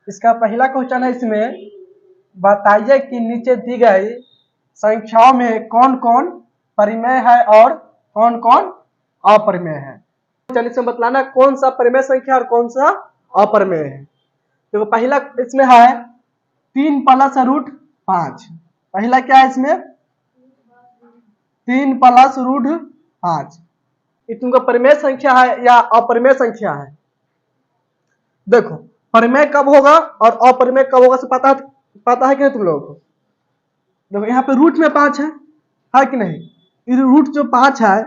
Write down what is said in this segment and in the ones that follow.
इसका पहला क्वेश्चन है इसमें, बताइए कि नीचे दी गई संख्याओं में कौन कौन परिमेय है और कौन कौन अपरिमेय है। चलिए इसमें बतलाना कौन सा परिमेय संख्या और कौन सा अपरिमेय है। तो पहला इसमें है 3 प्लस रूट 5। पहला क्या है इसमें 3 प्लस रूट 5। ये तुमका परिमेय संख्या है या अपरिमेय संख्या है। देखो परिमेय कब होगा और अपरिमेय कब होगा से पता है कि नहीं तुम लोगों को। देखो यहाँ पे रूट में 5 है कि नहीं। ये रूट जो 5 है,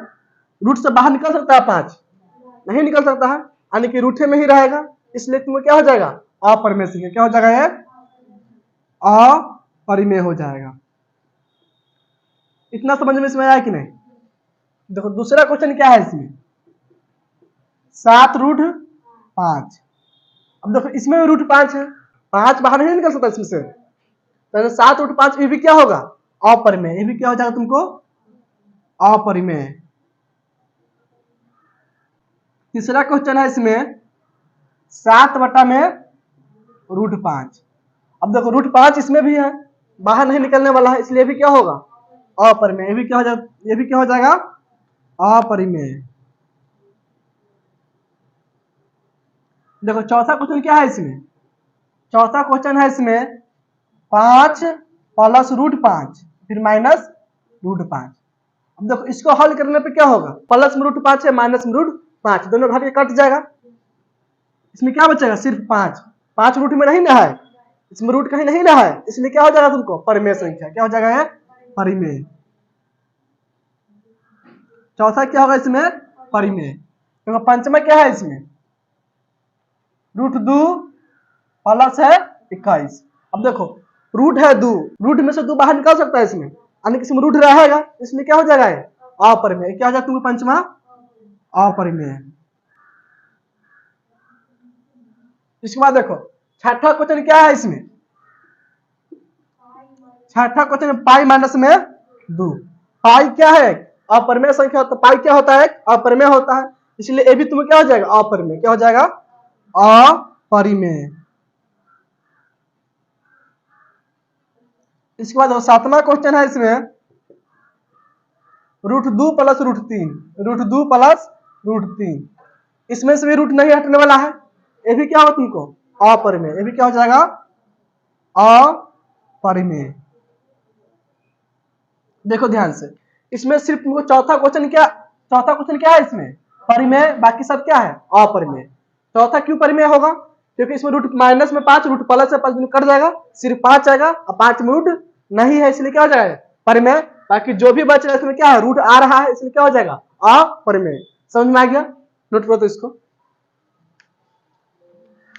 रूट से बाहर निकल सकता है 5? नहीं निकल सकता है, यानी कि रूठे में ही रहेगा। इसलिए तुम्हें क्या हो जाएगा अपरिमेय संख्या। क्या हो जाएगा ये अपरिमेय हो जाएगा। इतना समझ में इसमें आया कि नहीं। देखो दूसरा क्वेश्चन क्या है इसमें 7 रूट 5। अब देखो इसमें भी रूट 5 है, 5 बाहर नहीं निकल सकता इसमें से, तो 7 रूट 5 ये भी क्या होगा अपरिमेय। ये भी क्या हो जाएगा तुमको अपरिमेय। तीसरा क्वेश्चन है इसमें 7 बटा में रूट 5। अब देखो रूट 5 इसमें भी है, बाहर नहीं निकलने वाला है, इसलिए भी क्या होगा अपरिमेय। ये भी क्या हो जाएगा, ये भी क्या हो जाएगा अपरिमेय। देखो चौथा क्वेश्चन क्या है इसमें, चौथा क्वेश्चन है इसमें 5 प्लस रूट 5 फिर माइनस रूट 5। अब देखो इसको हल करने पे क्या होगा, प्लस में रूट 5 है माइनस में रूट 5, दोनों घट के कट जाएगा। इसमें क्या बचेगा सिर्फ 5। 5 रूट में नहीं ना है, इसमें रूट कहीं नहीं ना है, इसलिए क्या हो जाएगा तुमको परिमेय संख्या। क्या हो जाएगा ये परिमेय। चौथा क्या होगा इसमें परिमेय। तो पंचमा क्या है इसमें रूट 2 प्लस है 21। अब देखो रूट है 2, रूट में से 2 बाहर निकल सकता है इसमें, यानी कि इसमें रूट रहेगा, इसलिए क्या हो जाएगा अपरिमेय। क्या हो जाएगा तुमको पंचमा अपरिमेय। इसके बाद देखो छठा क्वेश्चन क्या है इसमें, छठा क्वेश्चन पाई माइनस में 2। पाई क्या है अपरिमेय संख्या, तो पाई क्या होता है अपरिमेय होता है, इसलिए ये भी तुम्हें क्या हो जाएगा अपरिमेय। क्या हो जाएगा अपरिमेय। इसके बाद सातवां क्वेश्चन है इसमें root 2 plus root 3, root 2 plus root 3। इसमें से भी रूट नहीं हटने वाला है, ये भी क्या होगा तुमको अपरिमेय। ये भी क्या हो जाएगा अपरिमेय। देखो ध्यान से, इसमें सिर्फ तुमको चौथा क्वेश्चन क्या है इसमें परिमेय, बाकी सब क्या है अपरिमेय। चौथा क्यों परिमेय होगा, क्योंकि इसमें रूट माइनस में 5, रूट प्लस से 5 कट जाएगा, सिर्फ 5 आएगा और 5 में रूट नहीं है, इसलिए क्या हो जाएगा परिमेय। बाकी जो भी बच रहा है इसमें क्या है रूट आ रहा है, इसलिए क्या हो जाएगा अपरिमेय। समझ में आ गया, नोट करो तो इसको।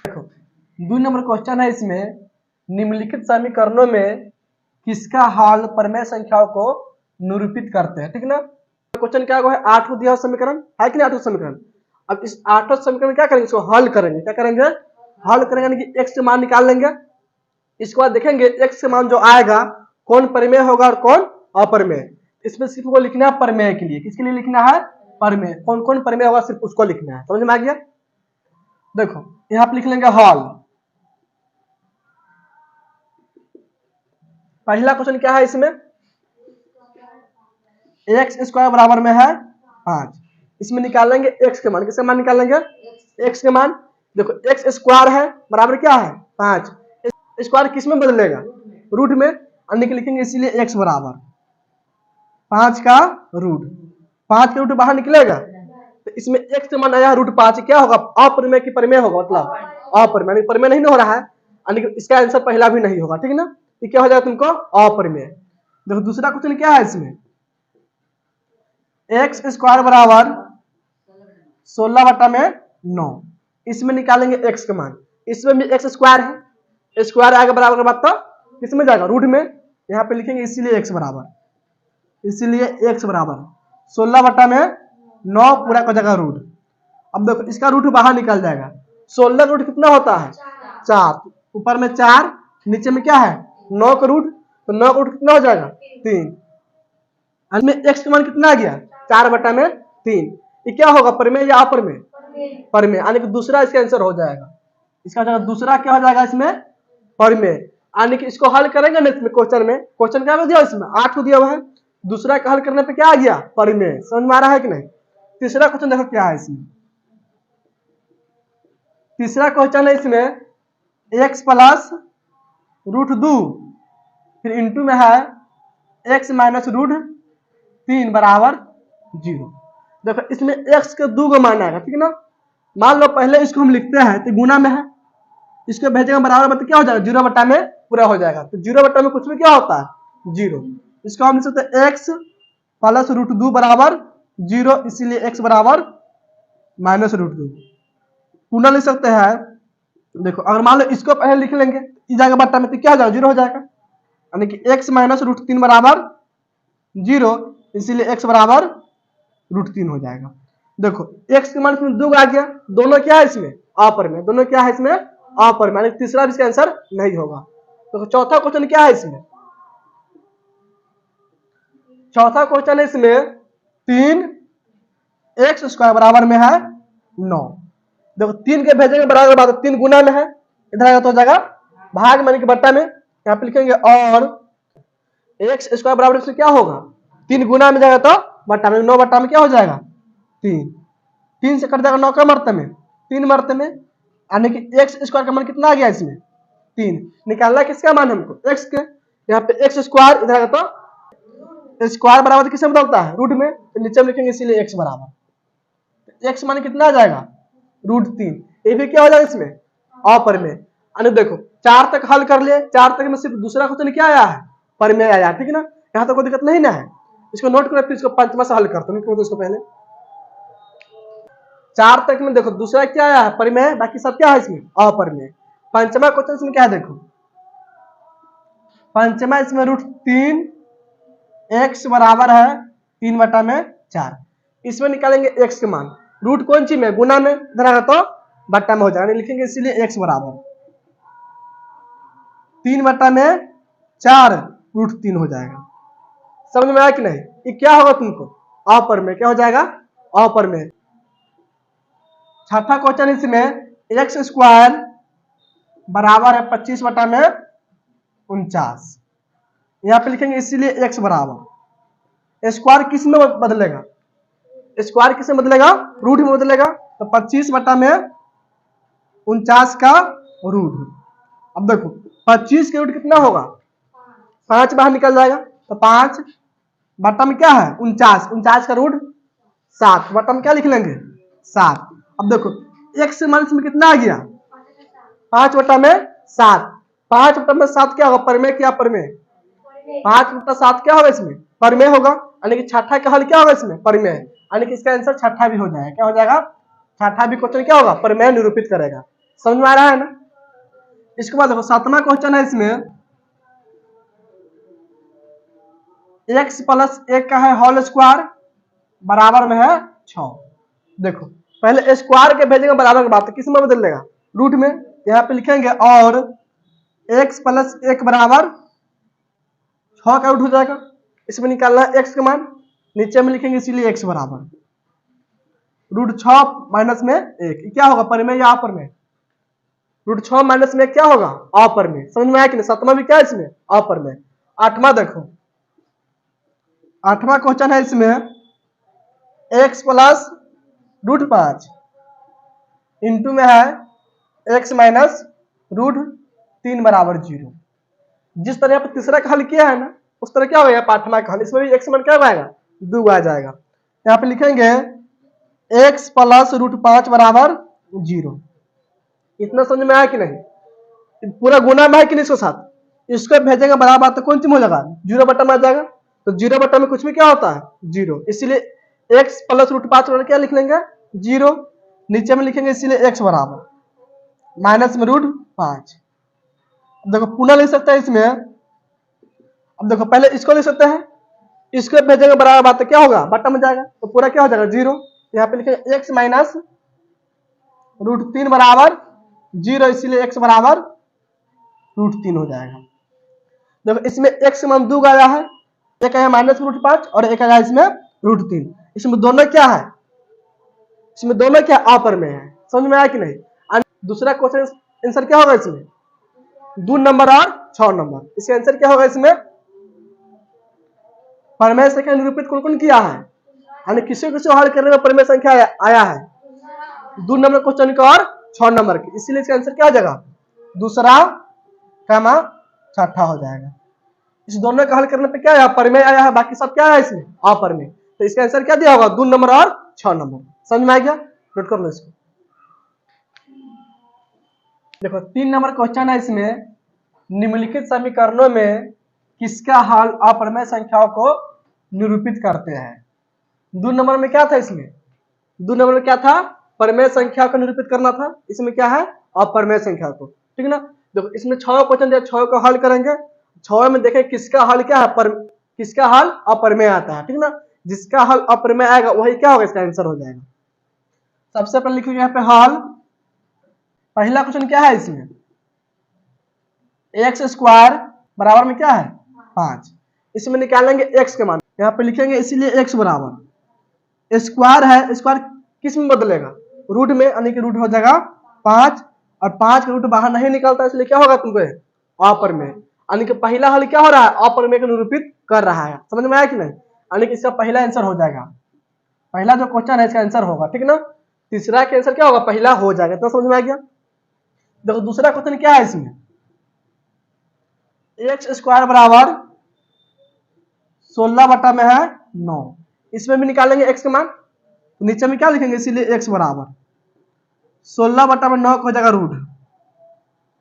देखो 2 नंबर क्वेश्चन है इसमें, निम्नलिखित समीकरणों में किसका हल परिमेय संख्याओं को निरूपित करते हैं। ठीक ना। क्वेश्चन क्या है 8 दिया समीकरण है कि नहीं, 8 समीकरण। अब इस 8 समीकरण क्या करेंगे, इसको हल करेंगे। क्या करेंगे हल करेंगे, यानी कि x के मान निकाल लेंगे। इसके बाद देखेंगे x के मान जो आएगा कौन परिमेय होगा और कौन अपरिमेय। इसमें सिर्फ वो लिखना है परिमेय के लिए। किसके लिए लिखना है परिमेय, कौन कौन परिमेय होगा सिर्फ उसको लिखना है। समझ में आ गया। देखो यहाँ पे लिख लेंगे हल। पहला क्वेश्चन क्या है इसमें एक्स स्क्वायर बराबर में है 5। इसमें निकालेंगे एक्स के मान। किसका मान निकालेंगे एक्स के मान। देखो एक्स स्क्वायर है बराबर क्या है 5, स्क्वायर किस में बदलेगा रूट में, अन्य के लिखेंगे, इसीलिए एक्स बराबर 5 का रूट। 5 का रूट बाहर निकलेगा, तो इसमें एक्स के मान आया रूट 5, क्या होगा अपरिमेय की परिमेय होगा, मतलब अपरिमेय। परिमेय नहीं हो रहा है, यानी कि इसका आंसर पहला भी नहीं होगा। ठीक ना, तो क्या हो जाएगा तुमको अपरिमेय। देखो दूसरा क्वेश्चन क्या है इसमें एक्स स्क्वायर बराबर 16 बटा में 9। इसमें निकालेंगे एक्स का मान। इसमें भी एक्स स्क्वायर है, स्क्वायर आएगा बराबर का बात तो किसमें जाएगा रूट में, यहाँ पे लिखेंगे, इसीलिए एक्स बराबर 16 बटा में 9 पूरा का जगह रूट। अब देखो इसका रूट बाहर निकल जाएगा। 16 का रूट कितना होता है 4, ऊपर में 4 नीचे में क्या है 9 का रूट, तो 9 का रूट कितना हो जाएगा 3। एक्स का मान कितना आ गया 4 बटा में 3। ये क्या होगा परिमेय या अपरिमेय परिमेय, यानी कि दूसरा इसका आंसर हो जाएगा। इसका हो जाएगा दूसरा क्या हो जाएगा इसमें परिमेय, यानी कि इसको हल करेंगे ना इसमें क्वेश्चन क्या दिया इसमें 8 को दिया हुआ है, दूसरा का हल करने पे क्या आ गया परिमेय। समझ में आ रहा है कि नहीं। तीसरा क्वेश्चन देखो क्या है इसमें। तीसरा क्वेश्चन है इसमें x प्लस रूट 2 फिर इंटू में है x माइनस रूट 3 बराबर 0। देखो इसमें x के 2 को मान आएगा, ठीक है ना। मान लो पहले इसको हम लिखते हैं तो गुना में है, इसको भेजेंगे बराबर मतलब क्या हो जाएगा 0 बटा में पूरा हो जाएगा। तो 0 बटा में कुछ भी क्या होता है 0। इसको हम लिख सकते हैं x प्लस रूट 2 बराबर 0, इसीलिए x बराबर माइनस रूट 2। पुनः लिख सकते हैं, देखो अगर मान लो इसको पहले लिख लेंगे इस जाएगा बट्टा में तो क्या हो जाएगा 0 हो जाएगा, यानी कि x माइनस रूट 3 बराबर 0, इसीलिए x बराबर रूट 3 हो जाएगा। देखो x के मान इसमें 2 आ गया, दोनों क्या है इसमें अपरिमेय, दोनों क्या है इसमें अपरिमेय, यानी तीसरा भी इसका आंसर नहीं होगा। तो चौथा क्वेश्चन क्या है इसमें, चौथा क्वेश्चन है इसमें 3x स्क्वायर बराबर में है 9। देखो 3 के भेजेंगे बराबर बात 3 गुना में है, इधर आएगा तो हो जाएगा भाग माने कि बट्टा में, यहाँ पे लिखेंगे और x स्क्वायर बराबर इसमें क्या होगा 3 गुना में जाएगा तो बट्टा में, 9 बट्टा में क्या हो जाएगा 3, 3 से कट जाएगा 9 का मरते में 3 मरते में, यानी कि x स्क्वायर का मान कितना आ गया इसमें 3। निकालना किसका मान हमको x के, यहाँ पे x स्क्वायर इधर आएगा तो स्क्वायर बराबर किससे बदलता है रूट में, तो नीचे में लिखेंगे इसीलिए x बराबर x मान कितना आ जाएगा रूट 3। ये भी क्या हो जाएगा इसमें अपरिमेय। यानी देखो 4 तक हल कर लिए, 4 तक में सिर्फ दूसरा क्वेश्चन क्या आया है परिमेय आया, ठीक है ना। यहाँ तक कोई दिक्कत नहीं ना है, इसको नोट करो फिर इसको पंचमा से हल करते हैं। इसको पहले 4 तक में देखो दूसरा क्या आया है परिमेय, बाकी सब क्या है इसमें अपरिमेय। पंचमा क्वेश्चन इसमें क्या है देखो, पंचमा इसमें रूट 3 x बराबर है 3 बटा में 4, इसमें निकालेंगे x के मान, रूट कौन सी में गुना में इधर आएगा तो बट्टा में हो जाएगा, लिखेंगे इसीलिए x बराबर 3 बट्टा में 4 रूट 3 हो जाएगा। समझ में आया कि नहीं। ये क्या होगा तुमको अपरिमेय, क्या हो जाएगा अपरिमेय। छठा क्वेश्चन इसमें x स्क्वायर बराबर है 25 बटा में 49, यहाँ पे लिखेंगे इसीलिए x बराबर स्क्वायर किस में बदलेगा, स्क्वायर किस में बदलेगा रूट में बदलेगा, तो 25 बटा में 49 का रूट। अब देखो 25 के रूट कितना होगा 5 बाहर निकल जाएगा, तो 5 बटा में क्या है 49, 49 का रूट 7 बटा में क्या लिख लेंगे 7। अब देखो x मान में कितना आ गया 5 बटा में 7, 5 बटा में 7 क्या होगा परिमेय, क्या परिमेय 5 बटा 7 क्या होगा इसमें परिमेय होगा, यानी कि छठा का हल क्या होगा इसमें परिमेय, यानी कि इसका आंसर छठा भी हो जाएगा। क्या हो जाएगा छठा भी क्वेश्चन क्या होगा परिमेय निरूपित करेगा। समझ में आ रहा है ना। इसके बाद देखो सातवां क्वेश्चन है इसमें x प्लस 1 का है होल स्क्वायर बराबर में है 6। देखो पहले स्क्वायर के भेजेंगे बराबर के बाद किस में बदल देगा रूट में, यहाँ पे लिखेंगे और x प्लस 1 बराबर 6 का रूट हो जाएगा, इसमें निकालना है x का मान, नीचे में लिखेंगे इसीलिए x बराबर रूट 6 माइनस में 1, क्या होगा परिमेय या अपरिमेय, रूट 6 माइनस में क्या होगा अपरिमेय। समझ में आया कि नहीं। सातवां भी क्या है इसमें अपरिमेय। आठवां देखो, आठवां क्वेश्चन है इसमें x प्लस रूट 5 इंटू में है x माइनस रूट 3 बराबर 0। जिस तरह पर तीसरा का हल किया है ना उस तरह क्या होगा आठवां का हल, इसमें भी x मान क्या आएगा 2 आ जाएगा। यहाँ पे लिखेंगे x प्लस रूट 5 बराबर 0। इतना समझ में आया कि नहीं, पूरा गुना में है कि नहीं इसके साथ, इसको भेजेंगे बराबर तो कौन सी हो जाएगा 0 बटा में आ जाएगा, तो 0 बटा में कुछ भी क्या होता है 0, इसीलिए x प्लस रूट 5 बराबर क्या लिख लेंगे 0, नीचे में लिखेंगे इसीलिए x बराबर माइनस में रूट 5। देखो पुनः लिख सकते हैं इसमें, अब देखो पहले इसको लिख सकते हैं, इसको भेजेंगे बराबर बात तो क्या होगा बट्टा में जाएगा, तो पूरा क्या हो जाएगा 0, यहाँ पे लिखेंगे x माइनस रूट 3 बराबर 0, इसीलिए x बराबर रूट 3 हो जाएगा। देखो इसमें x मान 2 आया है, एक आया माइनस रूट 5 और एक आया इसमें रूट 3, इसमें दोनों क्या है, इसमें दोनों क्या अपरिमेय है। समझ में आया कि नहीं। दूसरा क्वेश्चन आंसर क्या होगा इसमें? 2 नंबर और 6 नंबर। इसका आंसर क्या होगा इसमें? परिमेय संख्या निरूपित कौन कौन किया है, यानी किसी किसी हल करने में परिमेय संख्या आया है 2 नंबर क्वेश्चन का और 6 नंबर की, इसीलिए इसका आंसर क्या हो जाएगा? दूसरा कमा छठा हो जाएगा। इस दोनों का हल करने पे क्या आया? परिमेय आया है, बाकी सब क्या है इसमें? अपरिमेय। तो इसका आंसर क्या दिया होगा? 2 नंबर और 6 नंबर। समझ में आ गया? नोट कर लो इसको। देखो 3 नंबर क्वेश्चन है इसमें, निम्नलिखित समीकरणों में किसका हल अपरिमेय संख्याओं को निरूपित करते हैं? 2 नंबर में क्या था इसमें? 2 नंबर में क्या था? परिमेय संख्या को निरूपित करना था। इसमें क्या है? अपरिमेय संख्या को। ठीक है ना? देखो इसमें 6 क्वेश्चन दिया, 6 को हल करेंगे। 6 में देखें किसका हल क्या है? किसका हल अपरिमेय आता है। ठीक है ना? जिसका हल अपरिमेय आएगा वही क्या होगा? इसका आंसर हो जाएगा। सबसे पहले लिखिए यहाँ पे हल। पहला क्वेश्चन क्या है इसमें? एक्स स्क्वायर बराबर में क्या है? 5। इसमें निकालेंगे एक्स के मान, यहाँ पे लिखेंगे, इसीलिए एक्स बराबर स्क्वायर है, स्क्वायर किस में बदलेगा? रूट में, यानी कि रूट हो जाएगा 5, और 5 का रूट बाहर नहीं निकलता, इसलिए क्या होगा तुमको? अपरिमेय। यानी कि पहला हल क्या हो रहा है? अपरिमेय को निरूपित कर रहा है। समझ में आया कि नहीं? यानी कि इसका पहला आंसर हो जाएगा। पहला जो क्वेश्चन है इसका आंसर होगा। ठीक है ना? तीसरा का आंसर क्या होगा? पहला हो जाएगा। तो समझ में आ गया? देखो दूसरा क्वेश्चन क्या है इसमें? एक्स स्क्वायर बराबर 16 बटा में है 9। इसमें भी निकालेंगे एक्स का मान, तो नीचे में क्या लिखेंगे? इसीलिए एक्स बराबर 16 बटा में 9 हो जाएगा रूट।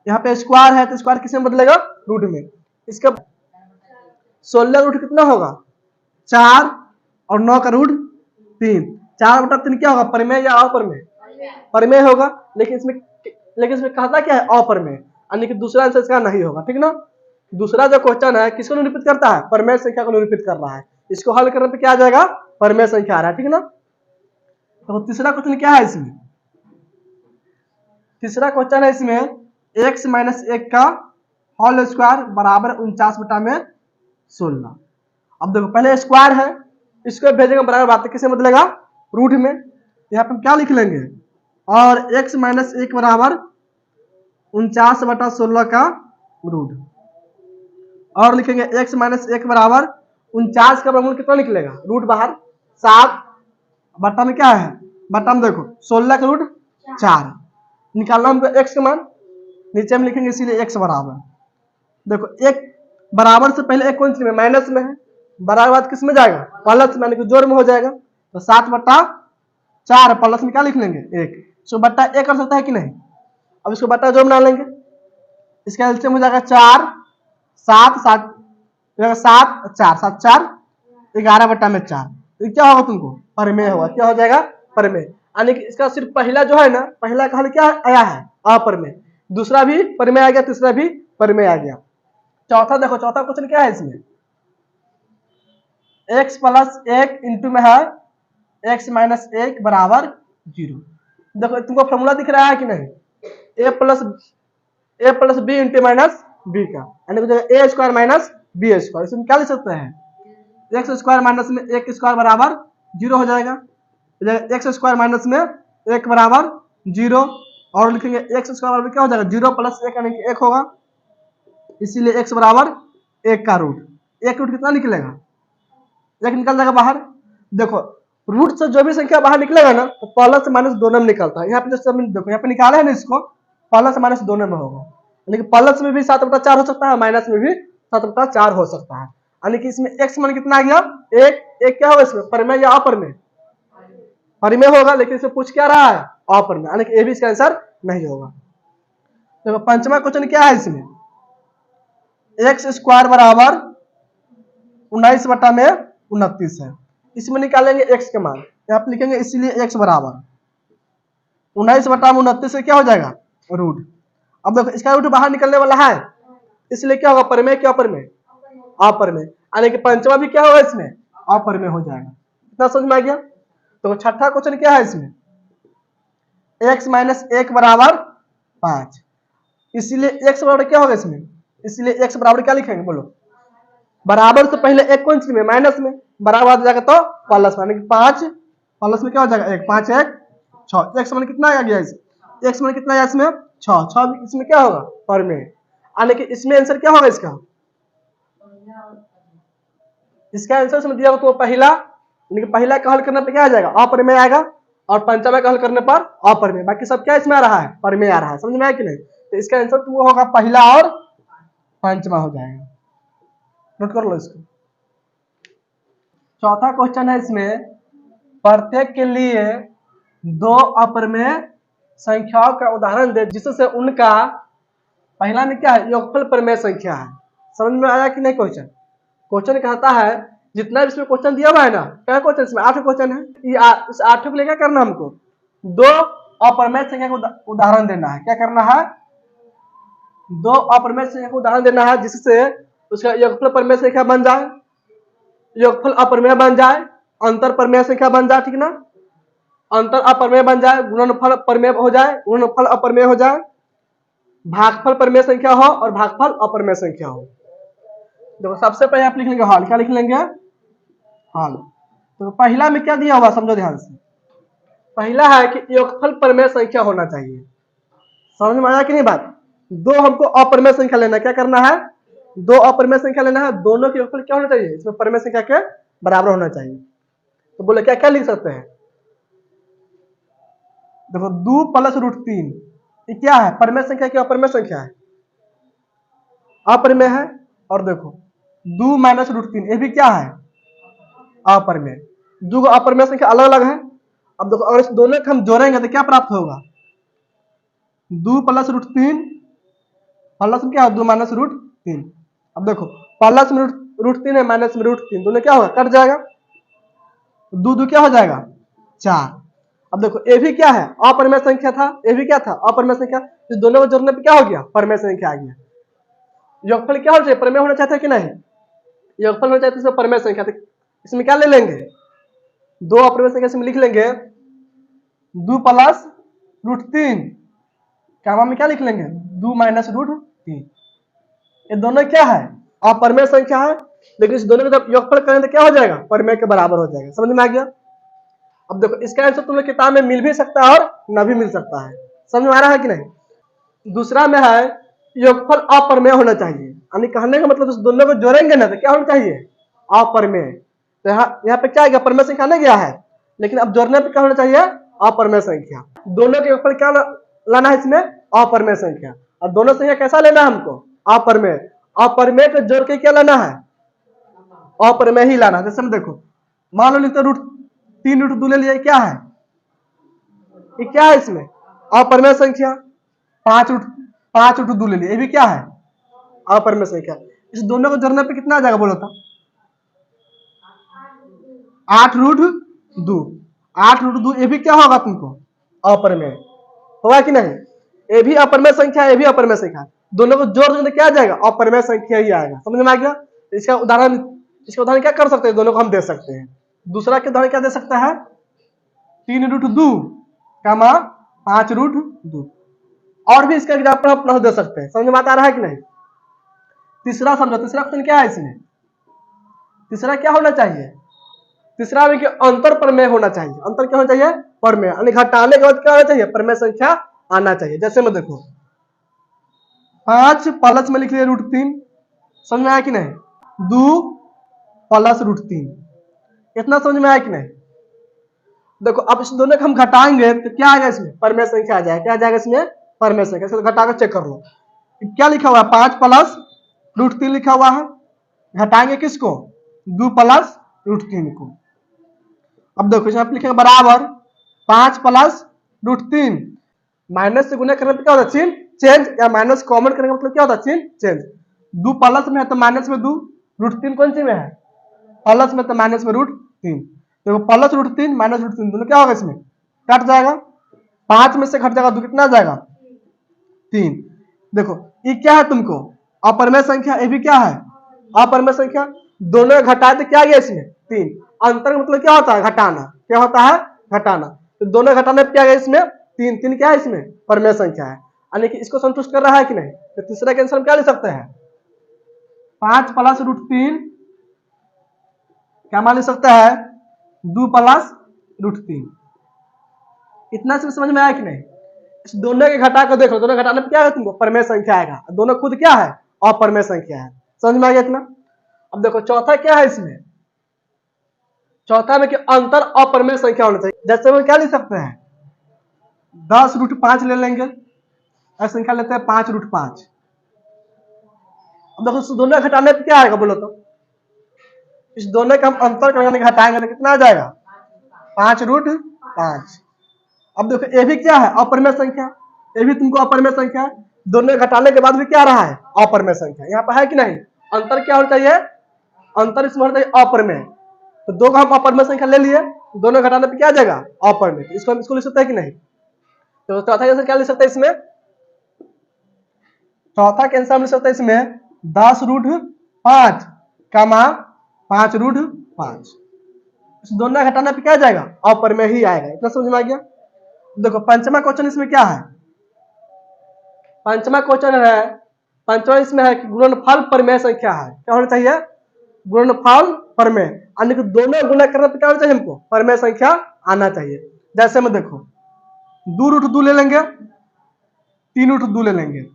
यहाँ पे स्क्वायर है तो स्क्वायर किस में बदलेगा? रूट में। इसका 16 रूट कितना होगा? 4, और 9 का रूट 3। 4 बटा 3 क्या होगा? परिमेय या अपरिमेय? परिमेय होगा। लेकिन इसमें कहता क्या है? अपरिमेय, यानी कि दूसरा आंसर इसका नहीं होगा। ठीक ना? दूसरा जो क्वेश्चन है किसको निरूपित करता है? परिमेय संख्या को निरूपित कर रहा है। इसको हल करने पे क्या आ जाएगा? परिमेय संख्या आ रहा है। ठीक ना? तो तीसरा क्वेश्चन क्या है इसमें? तीसरा क्वेश्चन है इसमें x माइनस 1 का होल स्क्वायर बराबर 49 बटा में 16। अब देखो पहले स्क्वायर है, इसको भेजेंगे बराबर बात, किससे बदलेगा? रूट में। यहाँ पे हम क्या लिख लेंगे? और x माइनस 1 बराबर 49 बटा 16 का रूट, और लिखेंगे x माइनस 1 बराबर 49 का वर्गमूल कितना निकलेगा? रूट बाहर 7 बटा में क्या है? बटा में देखो 16 का रूट 4 निकालना हमको x का मान, नीचे में लिखेंगे, इसीलिए x बराबर देखो एक बराबर से पहले एक कौन सी में? माइनस में है, बराबर बाद किस में जाएगा? प्लस में, यानी कि जोड़ में हो जाएगा। तो 7 बटा 4 प्लस में क्या लिख लेंगे? 1। सो बट्टा 1 कर सकता है कि नहीं? अब इसको बट्टा जोड़ बना लेंगे, इसका एलसीएम हो जाएगा 4 7 7 7 4 7 4 11 बट्टा में 4। तो क्या होगा तुमको? परिमेय होगा। क्या हो जाएगा? परिमेय। यानी कि इसका सिर्फ पहला जो है ना, पहला का हल क्या आया है? अपरिमेय। दूसरा भी परिमेय आ गया, तीसरा भी परिमेय आ गया। चौथा देखो, चौथा क्वेश्चन क्या है इसमें? x प्लस 1 इंटू में है x माइनस 1 बराबर 0। देखो तुमको फॉर्मूला दिख रहा है कि नहीं? a plus B into minus B का, यानी कि a square minus B square. इसमें क्या लिख सकते हैं? एक्स स्क्वायर माइनस में 1 स्क्वायर बराबर 0 हो जाएगा। एक्स स्क्वायर माइनस में 1 बराबर 0, और लिखेंगे एक्स स्क्वायर बराबर क्या हो जाएगा? 0 प्लस 1 यानी कि 1 होगा, इसीलिए x बराबर 1 का रूट। 1 रूट कितना निकलेगा? 1 निकल जाएगा बाहर। देखो रूट से जो भी संख्या बाहर निकलेगा ना, तो प्लस माइनस दोनों में निकलता है। यहाँ पे जैसे देखो यहाँ पे निकाला है ना, इसको प्लस माइनस दोनों में होगा, यानी कि प्लस में भी 7 बटा 4 हो सकता है, माइनस में भी 7 बटा 4 हो सकता है। यानी कि इसमें x मान कितना आ गया? 1 क्या होगा इसमें? परिमेय या अपरिमेय? परिमेय होगा, लेकिन इसमें पूछ क्या रहा है? अपरिमेय, यानी कि ये भी इसका आंसर नहीं होगा। देखो पंचमा क्वेश्चन क्या है इसमें? एक्स स्क्वायर बराबर 19 बटा में 29 है। इसमें निकालेंगे x के मान, यहाँ पे लिखेंगे, इसीलिए x बराबर 19 बटा में 29 से क्या हो जाएगा? रूट। अब देखो इसका रूट बाहर निकलने वाला है, इसलिए क्या होगा? परिमेय क्या अपरिमेय? अपरिमेय। यानी कि पंचमा भी क्या होगा इसमें? अपरिमेय हो जाएगा। कितना समझ में आ गया? तो छठा क्वेश्चन क्या है इसमें? x माइनस 1 बराबर 5, इसीलिए x बराबर क्या होगा इसमें? इसलिए x बराबर क्या लिखेंगे? बोलो। बराबर से पहले एक कौन सी में? माइनस में, बराबर आ जाएगा तो प्लस में, यानी कि 5 प्लस में क्या हो जाएगा? 1 5 1 6। x मान कितना आ गया? x मान कितना आया इसमें? छह, छह इसमें क्या होगा परमेय, यानी कि इसमें आंसर क्या होगा इसका आंसर इसमें दिया तो पहला, यानी कि पहला का हल करने पर क्या आ जाएगा अपरमेय आएगा, और पंचमा का हल करने पर अपरमेय, बाकी सब क्या इसमें आ रहा है परमेय आ रहा है, समझ में आया कि नहीं। तो इसका आंसर तो वो होगा पहला और पंचमा हो जाएगा, नोट कर लो इसको। चौथा क्वेश्चन है इसमें, प्रत्येक के लिए दो अपरमेय संख्याओं का उदाहरण दे जिससे उनका पहला में क्या है योगफल प्रमेय संख्या है। समझ में आया कि नहीं क्वेश्चन। क्वेश्चन कहता है जितना भी इसमें क्वेश्चन दिया हुआ है ना, क्या क्वेश्चन इसमें 8 क्वेश्चन है, इस 8 को लेकर करना हमको दो अपरमेय संख्या का उदाहरण देना है। क्या करना है, दो अपरमेय संख्या का उदाहरण देना है जिससे उसका योगफल प्रमेय संख्या बन जाए, योगफल अपरमेय बन जाए, अंतर प्रमेय संख्या बन जाए, ठीक ना, अंतर अपरमेय बन जाए, गुणनफल प्रमेय हो जाए, गुणनफल अपरमेय हो जाए, भागफल प्रमेय संख्या हो और भागफल अपरमेय संख्या हो। देखो सबसे पहले आप लिख लेंगे हल, क्या लिख लेंगे हल। तो पहला में क्या दिया हुआ समझो ध्यान से, पहला है कि योगफल प्रमेय संख्या होना चाहिए। समझ में आया कि नहीं बात। दो हमको अपरमेय संख्या लेना है, क्या करना है दो अपरमेय संख्या लेना है, दोनों के योगफल क्या होना चाहिए इसमें परमेय संख्या के बराबर होना चाहिए। तो बोले क्या क्या लिख सकते हैं, देखो 2 + √3 ये क्या है परमेय संख्या की अपरमेय संख्या है, अपरमेय है। और देखो 2 - √3 ये भी क्या है अपरमेय, दो अपरमेय संख्या अलग अलग है। अब देखो अगर इस दोनों को हम जोड़ेंगे तो क्या प्राप्त होगा 2 + √3 प्लस में क्या है 2 - √3। अब देखो प्लस में √3 है माइनस में √3 दोनों क्या होगा कट जाएगा, दो दो क्या हो जाएगा 4। अब देखो ये भी क्या है अपरमेय संख्या था, ये भी क्या था अपरमेय संख्या, तो दोनों को जोड़ने पे क्या हो गया परमेय संख्या आ गया। योगफल क्या होना चाहिए परमेय होना चाहते हैं कि नहीं, योगफल होना चाहते हैं परमेय संख्या, तो इसमें क्या ले लेंगे दो अपरमेय संख्या इसमें लिख लेंगे 2 + √3, कामा में क्या लिख लेंगे 2 - √3। ये दोनों क्या है अपरमेय संख्या है, लेकिन इस दोनों का जब योगफल करें तो क्या हो जाएगा परमेय के बराबर हो जाएगा। समझ में आ गया। अब देखो इसका आंसर तुम लोग किताब में मिल भी सकता है और न भी मिल सकता है, समझ में आ रहा है कि नहीं। दूसरा में है योगफल अपरमेय होना चाहिए, यानी कहने का मतलब दोनों को जोड़ेंगे ना तो क्या होना चाहिए अपरमेय। तो यहाँ पे क्या आ गया परमेय संख्या नहीं गया है, लेकिन अब जोड़ने पे क्या होना चाहिए अपरमेय संख्या। दोनों के योगफल क्या लाना है इसमें अपरमेय संख्या, और दोनों संख्या कैसा लेना है हमको अपरमेय, अपरमेय को जोड़ के क्या लाना है अपरमेय ही लाना है। जैसे हम देखो मान लो लिखते √3 ले लिया, क्या है ये क्या है इसमें अपरमेय संख्या, 5 √2 ले लिया, ये भी क्या है अपरमेय संख्या। इस दोनों को जोड़ने पे कितना आ जाएगा बोलो तो 8 √2, 8 √2 ये भी क्या होगा तुमको अपरमेय होगा कि नहीं, ये भी अपरमेय संख्या ये भी अपरमेय संख्या, दोनों को जोड़ देंगे क्या आ जाएगा अपरमेय संख्या ही आएगा। समझ में आ गया। इसका उदाहरण क्या कर सकते हैं दोनों को हम दे सकते हैं। दूसरा के उदाहरण क्या दे सकता है 3 √2 कामा 5 √2, और भी इसका एग्जाम्पल हम अपना दे सकते हैं। समझ में आ रहा है कि नहीं। तीसरा समझो, तीसरा क्वेश्चन क्या है इसमें, तीसरा क्या होना चाहिए, तीसरा में कि अंतर प्रमेय होना चाहिए। अंतर क्या होना चाहिए प्रमेय, यानी घटाने के बाद क्या होना चाहिए प्रमेय संख्या आना चाहिए। जैसे में देखो 5 प्लस में लिख लिया √3, समझ में आया कि नहीं, 2 + √3, इतना समझ में आया कि नहीं। देखो अब इस दोनों को हम घटाएंगे तो क्या आएगा इसमें परमेय संख्या आ जाएगा, क्या आ जाएगा इसमें परमेय संख्या। इसको घटाकर चेक कर लो क्या लिखा हुआ है 5 + √3 लिखा हुआ है, घटाएंगे किसको 2 + √3 को। अब देखो इसमें आप लिखेंगे बराबर 5 + √3, माइनस से गुना करने पर क्या होता है चिन्ह चेंज, या माइनस कॉमन करने का मतलब क्या होता है चिन्ह चेंज। 2 प्लस में है तो माइनस में 2, √3 कौन सी में है प्लस में तो माइनस में √3, देखो प्लस √3 माइनस √3 दोनों क्या होगा इसमें कट जाएगा, 5 में से घट जाएगा 2 कितना आ जाएगा 3। देखो ये क्या है तुमको अपरमेय संख्या, ये भी क्या है अपरमेय संख्या, दोनों घटाए तो क्या गया इसमें 3। अंतर मतलब क्या होता है घटाना, क्या होता है घटाना, तो दोनों घटाने क्या गया इसमें 3, 3 क्या है इसमें परमेय संख्या है, यानी कि इसको संतुष्ट कर रहा है कि नहीं। तो तीसरा के आंसर हम क्या ले सकते हैं 5 + √3 क्या मान ले सकता है 2 + √3। इतना से समझ में आया कि नहीं। इस दोनों के घटा कर देखो, दोनों घटाने पर क्या है तुमको परमेय संख्या आएगा, दोनों खुद क्या है अपरमेय संख्या है। समझ में आ गया इतना। अब देखो चौथा क्या है इसमें, चौथा में कि अंतर अपरमेय संख्या होना चाहिए। जैसे हम क्या लिख सकते हैं 10√5 ले लेंगे, संख्या लेते हैं 5√5। अब देखो इस दोनों घटाने पर क्या आएगा बोलो तो, इस दोनों का हम अंतर करने घटाएंगे तो कितना आ जाएगा 5√5। अब देखो ये भी क्या है अपरमेय संख्या, ये भी तुमको अपरमेय संख्या है, दोनों घटाने के बाद भी क्या रहा है अपरमेय संख्या। यहाँ पर है कि नहीं, अंतर क्या होना चाहिए, अंतर इसमें होना चाहिए अपरमेय। तो दो का हम अपरमेय संख्या ले लिए, दोनों घटाने पे क्या आ जाएगा अपरमेय, तो इसको हम इसको लिख सकते हैं कि नहीं। तो चौथा आंसर क्या लिख सकते हैं इसमें, चौथा के आंसर हम लिख सकते हैं इसमें 10√5 कमा 5√5। इस दोनों घटाने पे क्या आ जाएगा अपरमेय ही आएगा। इतना समझ में आ गया। देखो पंचमा क्वेश्चन इसमें क्या है, पंचमा क्वेश्चन है, पंचमा इसमें है कि गुणनफल परमेय संख्या है। क्या होना चाहिए गुणनफल परमेय, यानी कि दोनों गुणा करने पर क्या होना चाहिए हमको परमेय संख्या आना चाहिए। जैसे में देखो 2√2 ले लेंगे, 3√2 ले लेंगे,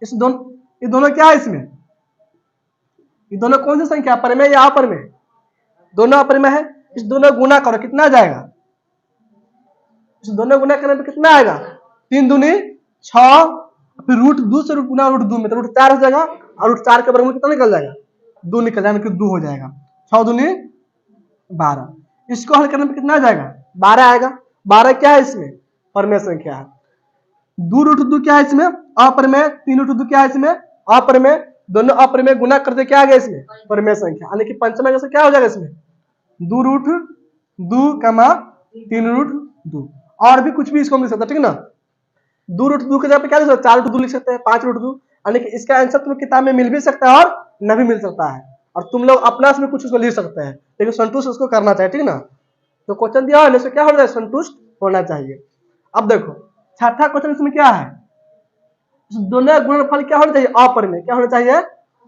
इस दोनों ये दोनों क्या है इसमें, ये दोनों कौन सी संख्या परमेय या अपरमेय, दोनों अपरमेय है। इस दोनों गुणा करो कितना आ जाएगा, इस दोनों गुणा करने पे कितना आएगा 3 दूनी 6, फिर √2 से गुना √2 में तो √4 हो जाएगा, और √4 के वर्गमूल कितना निकल जाएगा 2 निकल जाएगा, कि 2 हो जाएगा, 6 दूनी 12। इसको हल करने पे कितना आ जाएगा 12 आएगा। 12 क्या है इसमें परमेय संख्या है। 2√2 क्या है इसमें अपरमेय, 3√2 क्या है इसमें अपरमेय, दोनों अपरमेय गुना करते क्या आ गया इसमें परमेय संख्या, यानी कि पंचमा कैसे क्या हो जाएगा इसमें 2√2 कमा 3√2। और भी कुछ भी इसको मिल सकता है, ठीक ना। 2√2 के जगह पे क्या लिख सकते हैं 4√2 लिख सकते हैं, 5√2, यानी कि इसका आंसर तुम्हें किताब में मिल भी सकता है और न भी मिल सकता है, और तुम लोग अपना से भी कुछ उसको लिख सकते हैं, लेकिन संतुष्ट उसको करना चाहिए, ठीक ना। तो क्वेश्चन दिया है इसमें क्या होना चाहिए संतुष्ट होना चाहिए। अब देखो छठा क्वेश्चन इसमें क्या है, दोनों गुणनफल क्या होना चाहिए अपरमेय, क्या होना चाहिए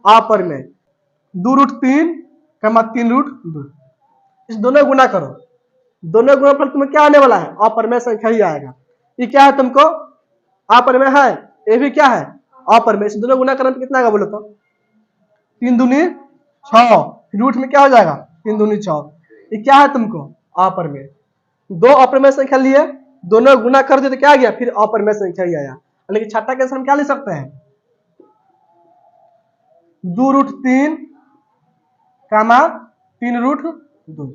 अपरमेय। 2√3 कमा 3√2, इस दोनों गुना करो, दोनों गुणनफल तुम्हें क्या आने वाला है अपरमेय संख्या ही आएगा। ये क्या है तुमको अपरमेय है, ये भी क्या है अपरमेय, इस दोनों गुना करने पे कितना आएगा बोलो तो 3 दूनी 6, रूट में क्या हो जाएगा 3 दूनी 6, ये क्या है तुमको अपरमेय। दो अपरमेय संख्या लिए, दोनों गुना कर दिए तो क्या आ गया फिर अपरमेय संख्या ही आया। लेकिन छठा के हम क्या लिख सकते हैं 2√3 कमा 3√2,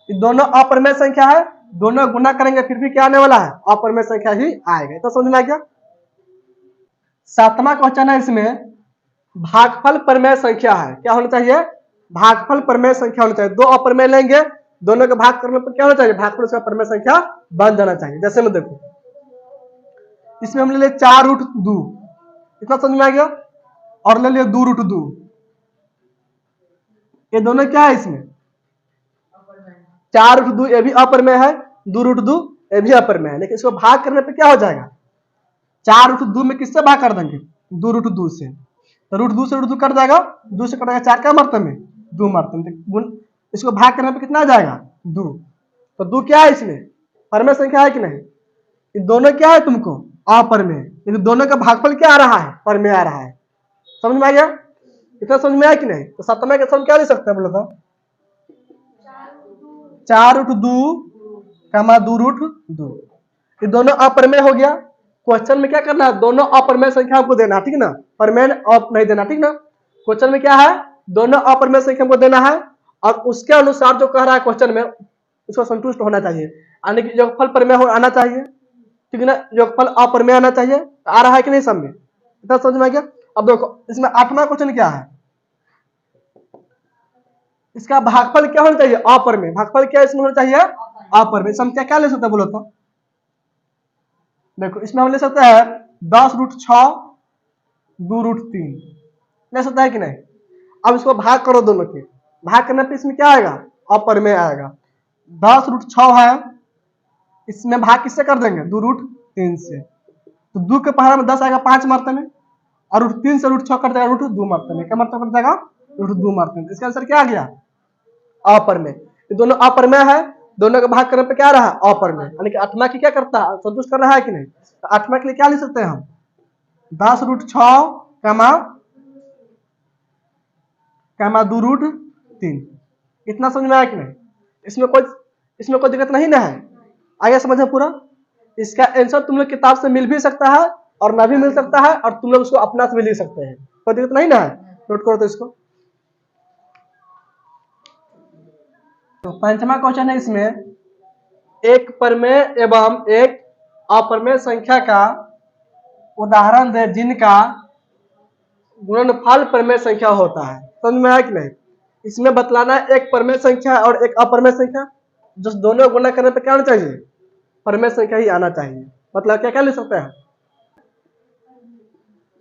ये दोनों अपरमेय संख्या है, दोनों गुना करेंगे फिर भी क्या आने वाला है अपरमेय संख्या ही आएगा। तो समझ में आ गया। सातवां क्वेश्चन है इसमें भागफल परमेय संख्या है, क्या होना चाहिए भागफल परमेय संख्या होना चाहिए। दो अपरमेय लेंगे, दोनों के भाग करने पर क्या होना चाहिए भागफल उसका परमेय संख्या बन जाना चाहिए। जैसे में देखो इसमें हम ले लिया 4√2, इतना समझ में आ गया, और ले लिया 2√2, ये दोनों क्या है इसमें 4√2 ये भी अपरमेय है, 2√2 ये भी अपरमेय है, लेकिन इसको भाग करने पे क्या हो जाएगा 4√2 में किससे भाग कर देंगे 2√2 से, तो √2 से √2 कट जाएगा, 2 से कटेगा 4 क्या मात्रा में 2 मात्रा में, गुण इसको भाग करने पे कितना आ जाएगा 2, तो 2 क्या है इसमें परमेय संख्या है कि नहीं, ये दोनों क्या है तुमको अपरमेय, लेकिन दोनों का भागफल क्या आ रहा है परमेय आ रहा है। समझ में आ गया, इतना समझ में आया कि नहीं। तो सप्तमा के हम क्या ले सकते हैं बोलो तो 4√2 कमा 2√2, ये दोनों अपरमेय हो गया। क्वेश्चन में क्या करना है दोनों अपरमेय संख्या आपको देना, ठीक ना, परमेय नहीं देना, ठीक ना। क्वेश्चन में क्या है दोनों अपरमेय संख्या को देना है, और उसके अनुसार जो कह रहा है क्वेश्चन में उसको संतुष्ट होना चाहिए, यानी कि योगफल परमेय आना चाहिए, ठीक ना, योगफल अपरमेय आना चाहिए। आ रहा है कि नहीं सब में, इतना समझ में आ गया। अब देखो इसमें आठवां क्वेश्चन क्या है, इसका भागफल क्या होना चाहिए अपरमेय, भागफल क्या इसमें होना चाहिए अपरमेय। हम क्या क्या ले सकते हैं बोलो तो देखो इसमें हम ले सकते हैं 10√6 2√3 ले सकता है कि नहीं। अब इसको भाग करो दोनों के, भाग करने पे इसमें क्या आएगा अपरमेय आएगा। 10√6 है, इसमें भाग किससे कर देंगे 2√3 से, तो 2 के पहाड़ में 10 आएगा 5 मात्रा में, और √3 से √6 कट जाएगा √2 मात्रा में, क्या मात्रा कट जाएगा √2 मात्रा में। इसका आंसर क्या आ गया अपरमेय। ये दोनों अपरमेय है, दोनों का भाग करने पे क्या रहा अपरमेय, यानी कि आठवां की क्या करता है संतुष्ट कर रहा है कि नहीं। तो आठवां के लिए क्या लिख सकते हैं हम 10√6 कमा 2√3। इतना समझ में आया कि नहीं। इसमें कोई दिक्कत नहीं ना है, आगे समझ में पूरा। इसका आंसर तुम लोग किताब से मिल भी सकता है और ना भी मिल सकता है, और तुम लोग उसको अपना से भी लिख सकते हैं, कोई दिक्कत नहीं ना है। नोट करो तो इसको। तो पंचमा क्वेश्चन है इसमें, एक परमेय एवं एक अपरमेय संख्या का उदाहरण दे जिनका गुणनफल परमेय संख्या होता है। समझ में आया कि नहीं। इसमें बतलाना है एक परमेय संख्या और एक अपरमेय संख्या, जो दोनों गुणा करने पे क्या आना चाहिए परमेय संख्या ही आना चाहिए। मतलब क्या क्या लिख सकते हैं,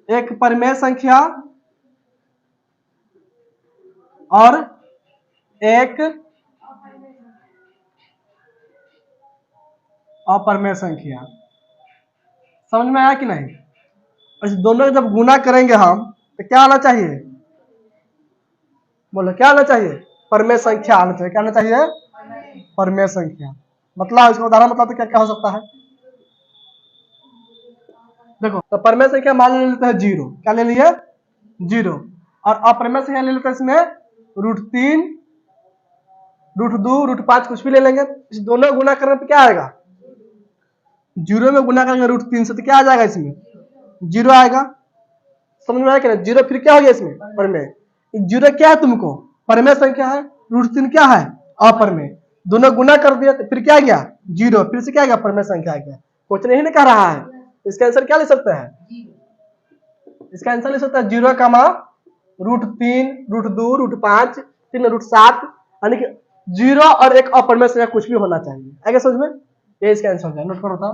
एक परमेय संख्या और एक अपरमेय संख्या। समझ में आया कि नहीं। इस दोनों जब गुना करेंगे हम तो क्या आना चाहिए, बोलो क्या आना चाहिए परमेय संख्या आना चाहिए। क्या आना चाहिए परमेय संख्या। मतलब इसका उदाहरण मतलब तो क्या क्या हो सकता है, देखो। तो परमेय संख्या मान लेते हैं 0, क्या ले लिए 0, और अपरमेय संख्या ले लेते हैं इसमें √3 √2 √5 कुछ भी ले लेंगे। इस दोनों गुना करने पे क्या आएगा, 0 में गुना करेंगे √3 से तो क्या आ जाएगा इसमें 0 आएगा। समझ में आया कि 0 फिर क्या हो गया इसमें परमेय। 0 क्या है तुमको परमेय संख्या है, √3 क्या है अपरमेय, दोनों गुना कर दिया तो फिर क्या गया 0, फिर से क्या गया परमेय संख्या आ गया। क्वेश्चन यही नहीं कह रहा है। इसका आंसर क्या ले सकते हैं, इसका आंसर ले सकता है 0, √3 √2 √5 3 √7, यानी कि 0 और एक अपरमेय संख्या कुछ भी होना चाहिए। आगे समझ में, ये इसका आंसर है। नोट करो था।